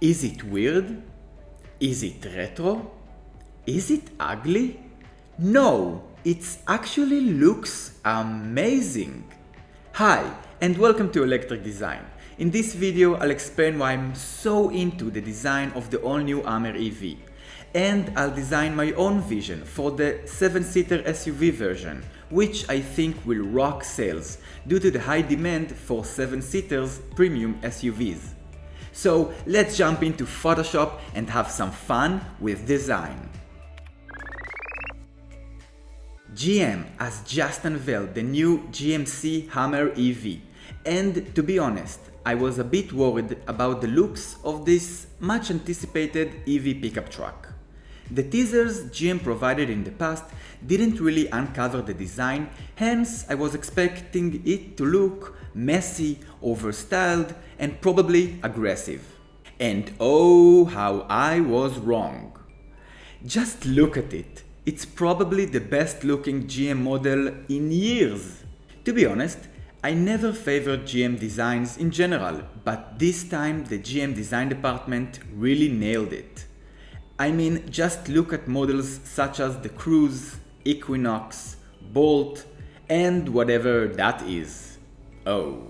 Is it weird? Is it retro? Is it ugly? No, it actually looks amazing. Hi, and welcome to Electric Design. In this video, I'll explain why I'm so into the design of the all-new Hummer EV. And I'll design my own vision for the 7-seater SUV version, which I think will rock sales due to the high demand for 7-seaters premium SUVs. So let's jump into Photoshop and have some fun with design. GM has just unveiled the new GMC Hummer EV, and to be honest, I was a bit worried about the looks of this much anticipated EV pickup truck. The teasers GM provided in the past didn't really uncover the design, hence I was expecting it to look messy, overstyled, and probably aggressive. And oh, how I was wrong. Just look at it. It's probably the best looking GM model in years. To be honest, I never favored GM designs in general, but this time the GM design department really nailed it. I mean, just look at models such as the Cruise, Equinox, Bolt, and whatever that is. Oh.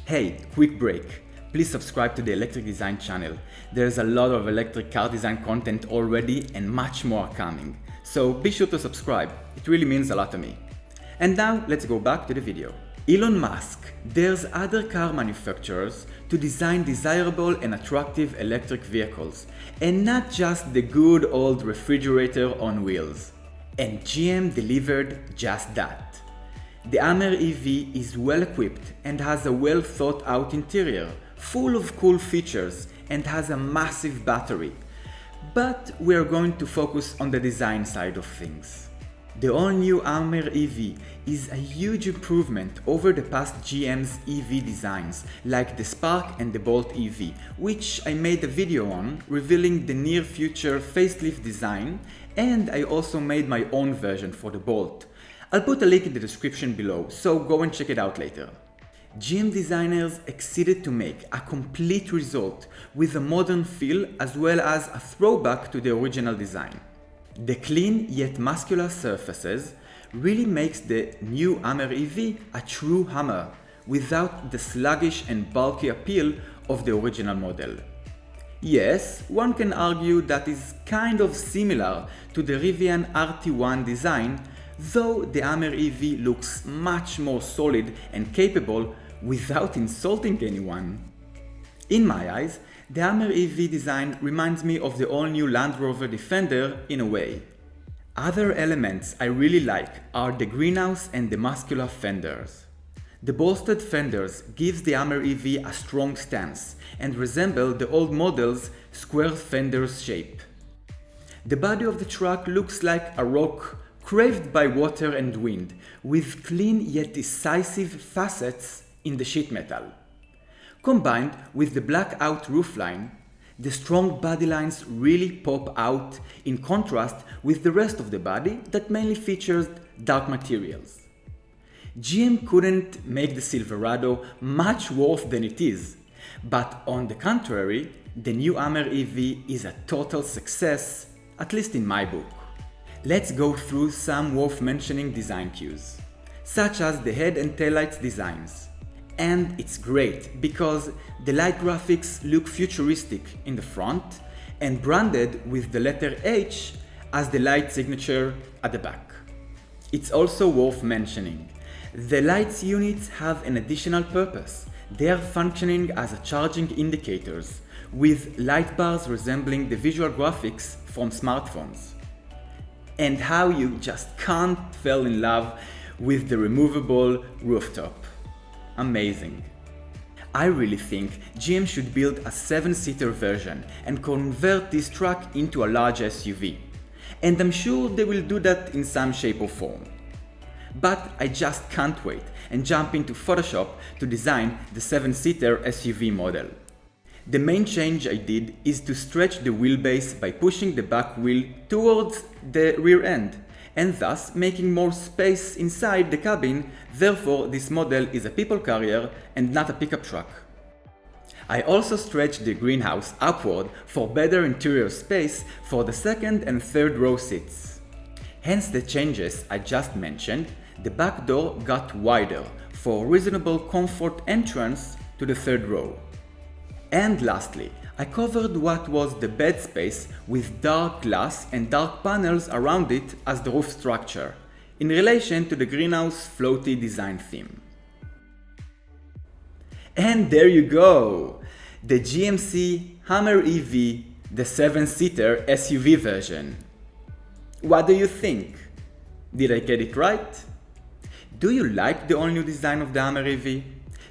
Hey, quick break. Please subscribe to the Electric Design channel. There's a lot of electric car design content already and much more coming. So be sure to subscribe. It really means a lot to me. And now let's go back to the video. Elon Musk dares other car manufacturers to design desirable and attractive electric vehicles, and not just the good old refrigerator on wheels. And GM delivered just that. The Hummer EV is well equipped and has a well thought out interior, full of cool features, and has a massive battery. But we are going to focus on the design side of things. The all-new Omer EV is a huge improvement over the past GM's EV designs, like the Spark and the Bolt EV, which I made a video on, revealing the near future facelift design, and I also made my own version for the Bolt. I'll put a link in the description below, so go and check it out later. GM designers exceeded to make a complete result with a modern feel as well as a throwback to the original design. The clean yet muscular surfaces really makes the new Hummer EV a true Hummer, without the sluggish and bulky appeal of the original model. Yes, one can argue that is kind of similar to the Rivian RT1 design, though the Hummer EV looks much more solid and capable without insulting anyone. In my eyes, the Hummer EV design reminds me of the all-new Land Rover Defender in a way. Other elements I really like are the greenhouse and the muscular fenders. The bolstered fenders gives the Hummer EV a strong stance and resemble the old model's square fenders shape. The body of the truck looks like a rock craved by water and wind, with clean yet decisive facets in the sheet metal. Combined with the blackout roofline, the strong body lines really pop out in contrast with the rest of the body that mainly features dark materials. GM couldn't make the Silverado much worse than it is, but on the contrary, the new Hummer EV is a total success, at least in my book. Let's go through some worth mentioning design cues, such as the head and taillights designs. And it's great because the light graphics look futuristic in the front and branded with the letter H as the light signature at the back. It's also worth mentioning, the lights units have an additional purpose. They are functioning as charging indicators, with light bars resembling the visual graphics from smartphones. And how you just can't fall in love with the removable rooftop. Amazing. I really think GM should build a 7-seater version and convert this truck into a large SUV. And I'm sure they will do that in some shape or form. But I just can't wait and jump into Photoshop to design the 7-seater SUV model. The main change I did is to stretch the wheelbase by pushing the back wheel towards the rear end and thus making more space inside the cabin. Therefore, this model is a people carrier and not a pickup truck. I also stretched the greenhouse upward for better interior space for the second and third row seats. Hence the changes I just mentioned, the back door got wider for reasonable comfort entrance to the third row. And lastly, I covered what was the bed space with dark glass and dark panels around it as the roof structure, in relation to the greenhouse floaty design theme. And there you go! The GMC Hummer EV, the 7-seater SUV version. What do you think? Did I get it right? Do you like the all-new design of the Hummer EV?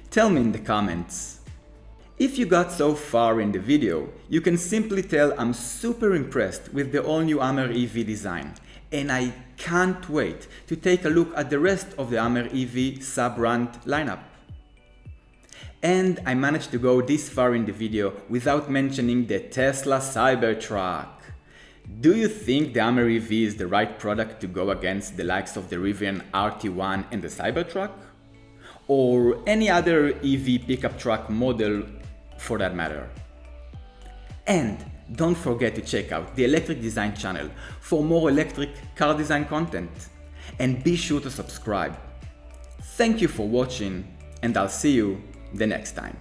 Tell me in the comments. If you got so far in the video, you can simply tell I'm super impressed with the all-new Hummer EV design, and I can't wait to take a look at the rest of the Hummer EV sub-brand lineup. And I managed to go this far in the video without mentioning the Tesla Cybertruck. Do you think the Hummer EV is the right product to go against the likes of the Rivian RT1 and the Cybertruck? Or any other EV pickup truck model for that matter? And don't forget to check out the Electric Design channel for more electric car design content. And be sure to subscribe. Thank you for watching, and I'll see you the next time.